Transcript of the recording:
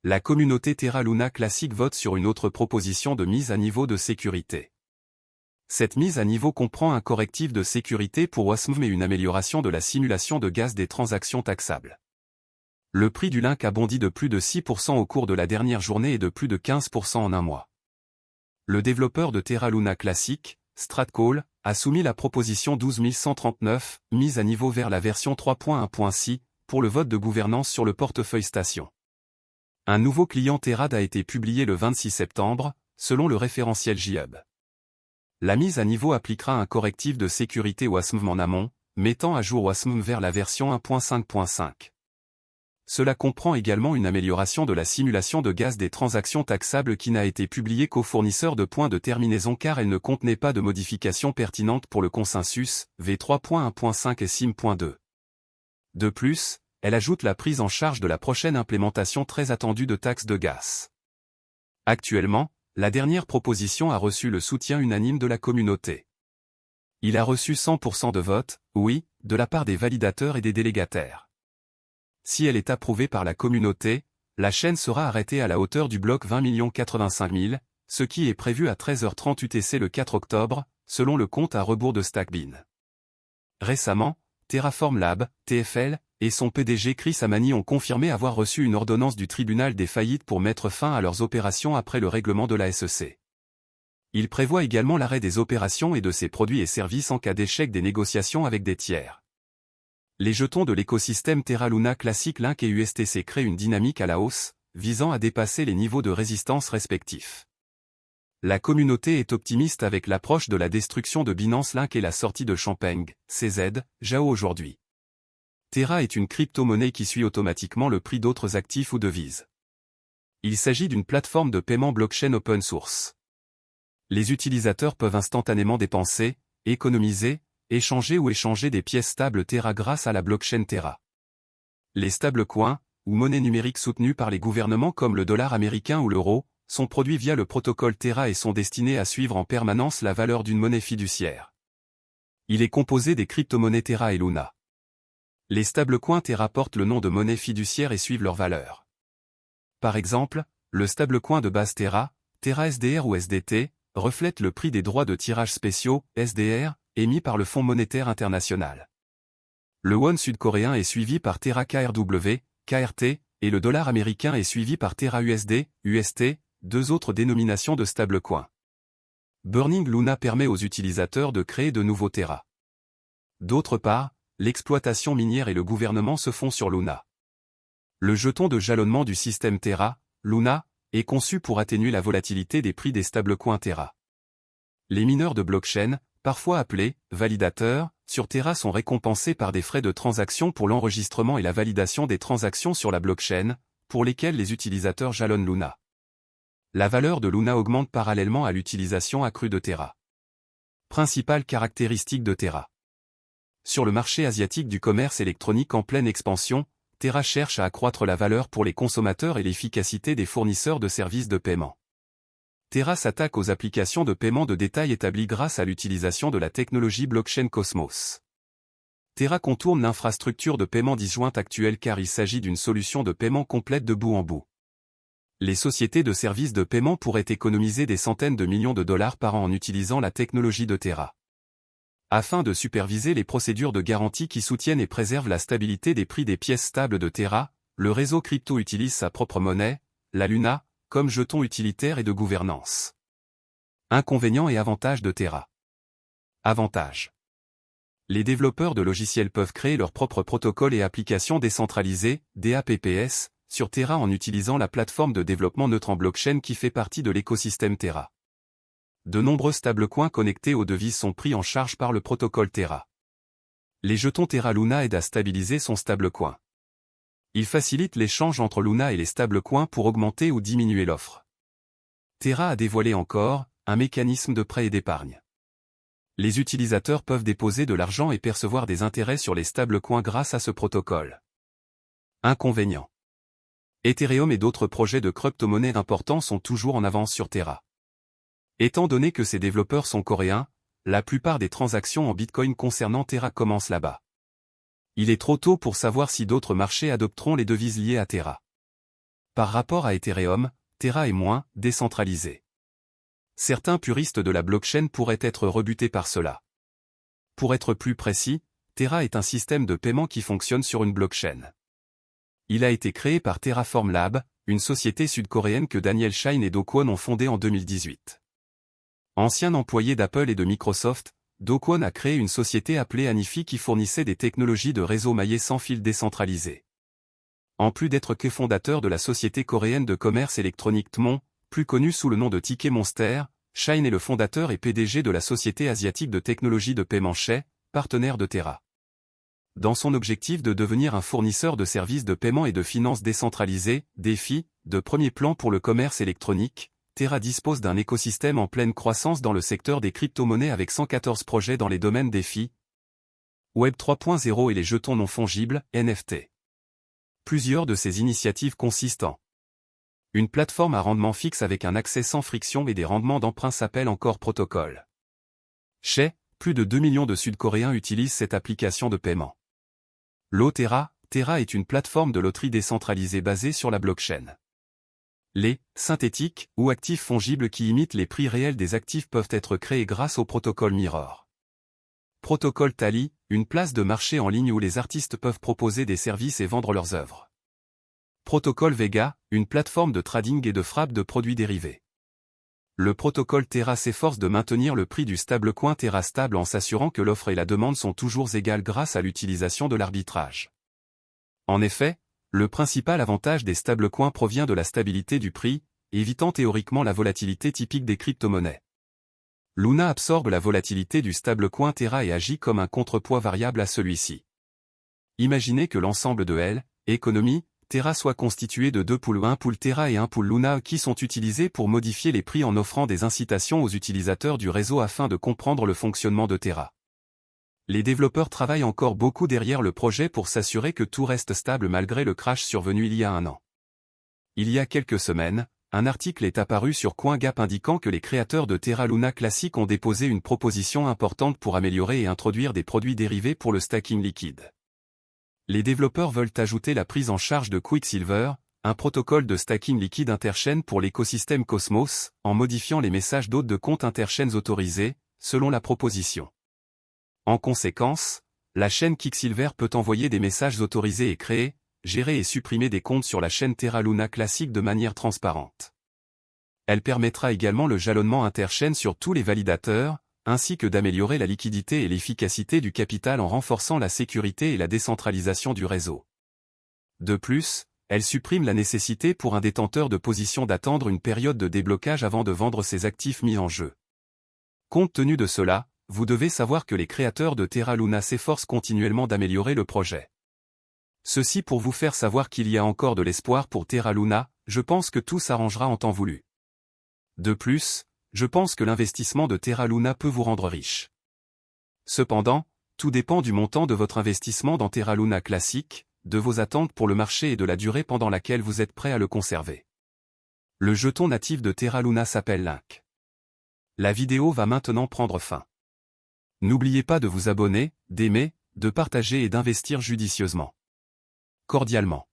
la communauté Terra Luna Classic vote sur une autre proposition de mise à niveau de sécurité. Cette mise à niveau comprend un correctif de sécurité pour WASM et une amélioration de la simulation de gaz des transactions taxables. Le prix du Link a bondi de plus de 6% au cours de la dernière journée et de plus de 15% en un mois. Le développeur de Terra Luna Classic, Stratcall, a soumis la proposition 12139, mise à niveau vers la version 3.1.6, pour le vote de gouvernance sur le portefeuille station. Un nouveau client Terra a été publié le 26 septembre, selon le référentiel JHub. La mise à niveau appliquera un correctif de sécurité WASM en amont, mettant à jour WASM vers la version 1.5.5. Cela comprend également une amélioration de la simulation de gaz des transactions taxables qui n'a été publiée qu'aux fournisseurs de points de terminaison car elle ne contenait pas de modifications pertinentes pour le consensus, v3.1.5 et SIM.2. De plus, elle ajoute la prise en charge de la prochaine implémentation très attendue de taxes de gaz. Actuellement, la dernière proposition a reçu le soutien unanime de la communauté. Il a reçu 100% de votes, oui, de la part des validateurs et des délégataires. Si elle est approuvée par la communauté, la chaîne sera arrêtée à la hauteur du bloc 20 085 000, ce qui est prévu à 13h30 UTC le 4 octobre, selon le compte à rebours de Stackbean. Récemment, Terraform Lab, TFL, et son PDG Chris Amani ont confirmé avoir reçu une ordonnance du tribunal des faillites pour mettre fin à leurs opérations après le règlement de la SEC. Il prévoit également l'arrêt des opérations et de ses produits et services en cas d'échec des négociations avec des tiers. Les jetons de l'écosystème Terra Luna Classic Link et USTC créent une dynamique à la hausse, visant à dépasser les niveaux de résistance respectifs. La communauté est optimiste avec l'approche de la destruction de Binance Link et la sortie de Champagne, CZ, JAO aujourd'hui. Terra est une crypto-monnaie qui suit automatiquement le prix d'autres actifs ou devises. Il s'agit d'une plateforme de paiement blockchain open source. Les utilisateurs peuvent instantanément dépenser, économiser, échanger ou échanger des pièces stables Terra grâce à la blockchain Terra. Les stablecoins, ou monnaies numériques soutenues par les gouvernements comme le dollar américain ou l'euro, sont produits via le protocole Terra et sont destinés à suivre en permanence la valeur d'une monnaie fiduciaire. Il est composé des crypto-monnaies Terra et Luna. Les stablecoins Terra portent le nom de monnaie fiduciaire et suivent leur valeur. Par exemple, le stablecoin de base Terra, Terra SDR ou SDT, reflète le prix des droits de tirage spéciaux, SDR, émis par le Fonds monétaire international. Le won sud-coréen est suivi par Terra KRW, KRT, et le dollar américain est suivi par Terra USD, UST, deux autres dénominations de stablecoins. Burning Luna permet aux utilisateurs de créer de nouveaux Terra. D'autre part, l'exploitation minière et le gouvernement se font sur Luna. Le jeton de jalonnement du système Terra, Luna, est conçu pour atténuer la volatilité des prix des stablecoins Terra. Les mineurs de blockchain, parfois appelés validateurs, sur Terra sont récompensés par des frais de transaction pour l'enregistrement et la validation des transactions sur la blockchain, pour lesquels les utilisateurs jalonnent Luna. La valeur de Luna augmente parallèlement à l'utilisation accrue de Terra. Principale caractéristique de Terra. Sur le marché asiatique du commerce électronique en pleine expansion, Terra cherche à accroître la valeur pour les consommateurs et l'efficacité des fournisseurs de services de paiement. Terra s'attaque aux applications de paiement de détail établies grâce à l'utilisation de la technologie blockchain Cosmos. Terra contourne l'infrastructure de paiement disjointe actuelle car il s'agit d'une solution de paiement complète de bout en bout. Les sociétés de services de paiement pourraient économiser des centaines de millions de dollars par an en utilisant la technologie de Terra. Afin de superviser les procédures de garantie qui soutiennent et préservent la stabilité des prix des pièces stables de Terra, le réseau crypto utilise sa propre monnaie, la Luna, comme jeton utilitaire et de gouvernance. Inconvénients et avantages de Terra. Avantages. Les développeurs de logiciels peuvent créer leurs propres protocoles et applications décentralisées, DApps, sur Terra en utilisant la plateforme de développement neutre en blockchain qui fait partie de l'écosystème Terra. De nombreux stablecoins connectés aux devises sont pris en charge par le protocole Terra. Les jetons Terra Luna aident à stabiliser son stablecoin. Il facilite l'échange entre Luna et les stablecoins pour augmenter ou diminuer l'offre. Terra a dévoilé encore un mécanisme de prêt et d'épargne. Les utilisateurs peuvent déposer de l'argent et percevoir des intérêts sur les stablecoins grâce à ce protocole. Inconvénients. Ethereum et d'autres projets de crypto-monnaie importants sont toujours en avance sur Terra. Étant donné que ces développeurs sont coréens, la plupart des transactions en Bitcoin concernant Terra commencent là-bas. Il est trop tôt pour savoir si d'autres marchés adopteront les devises liées à Terra. Par rapport à Ethereum, Terra est moins décentralisé. Certains puristes de la blockchain pourraient être rebutés par cela. Pour être plus précis, Terra est un système de paiement qui fonctionne sur une blockchain. Il a été créé par Terraform Lab, une société sud-coréenne que Daniel Shine et Do Kwon ont fondée en 2018. Ancien employé d'Apple et de Microsoft, Do Kwon a créé une société appelée Anifi qui fournissait des technologies de réseau maillé sans fil décentralisé. En plus d'être cofondateur de la société coréenne de commerce électronique Tmon, plus connue sous le nom de Ticket Monster, Shine est le fondateur et PDG de la société asiatique de technologie de paiement Shay, partenaire de Terra. Dans son objectif de devenir un fournisseur de services de paiement et de finances décentralisées, DeFi, de premier plan pour le commerce électronique, Terra dispose d'un écosystème en pleine croissance dans le secteur des crypto-monnaies avec 114 projets dans les domaines DeFi, Web 3.0 et les jetons non fongibles, NFT. Plusieurs de ces initiatives consistent en une plateforme à rendement fixe avec un accès sans friction et des rendements d'emprunt s'appelle encore Protocol. Shay, plus de 2 millions de Sud-Coréens utilisent cette application de paiement. Terra est une plateforme de loterie décentralisée basée sur la blockchain. Les synthétiques ou actifs fongibles qui imitent les prix réels des actifs peuvent être créés grâce au protocole Mirror. Protocole Tally, une place de marché en ligne où les artistes peuvent proposer des services et vendre leurs œuvres. Protocole Vega, une plateforme de trading et de frappe de produits dérivés. Le protocole Terra s'efforce de maintenir le prix du stablecoin Terra stable en s'assurant que l'offre et la demande sont toujours égales grâce à l'utilisation de l'arbitrage. En effet, le principal avantage des stablecoins provient de la stabilité du prix, évitant théoriquement la volatilité typique des crypto-monnaies. Luna absorbe la volatilité du stablecoin Terra et agit comme un contrepoids variable à celui-ci. Imaginez que l'ensemble de L, économie, Terra soit constitué de deux pools, un pool Terra et un pool Luna qui sont utilisés pour modifier les prix en offrant des incitations aux utilisateurs du réseau afin de comprendre le fonctionnement de Terra. Les développeurs travaillent encore beaucoup derrière le projet pour s'assurer que tout reste stable malgré le crash survenu il y a un an. Il y a quelques semaines, un article est apparu sur CoinGap indiquant que les créateurs de Terra Luna Classic ont déposé une proposition importante pour améliorer et introduire des produits dérivés pour le stacking liquide. Les développeurs veulent ajouter la prise en charge de Quicksilver, un protocole de stacking liquide interchaîne pour l'écosystème Cosmos, en modifiant les messages d'hôtes de compte interchaînes autorisés, selon la proposition. En conséquence, la chaîne Quicksilver peut envoyer des messages autorisés et créer, gérer et supprimer des comptes sur la chaîne Terra Luna Classic de manière transparente. Elle permettra également le jalonnement interchaîne sur tous les validateurs, ainsi que d'améliorer la liquidité et l'efficacité du capital en renforçant la sécurité et la décentralisation du réseau. De plus, elle supprime la nécessité pour un détenteur de position d'attendre une période de déblocage avant de vendre ses actifs mis en jeu. Compte tenu de cela, vous devez savoir que les créateurs de Terra Luna s'efforcent continuellement d'améliorer le projet. Ceci pour vous faire savoir qu'il y a encore de l'espoir pour Terra Luna, je pense que tout s'arrangera en temps voulu. De plus, je pense que l'investissement de Terra Luna peut vous rendre riche. Cependant, tout dépend du montant de votre investissement dans Terra Luna Classic, de vos attentes pour le marché et de la durée pendant laquelle vous êtes prêt à le conserver. Le jeton natif de Terra Luna s'appelle Link. La vidéo va maintenant prendre fin. N'oubliez pas de vous abonner, d'aimer, de partager et d'investir judicieusement. Cordialement.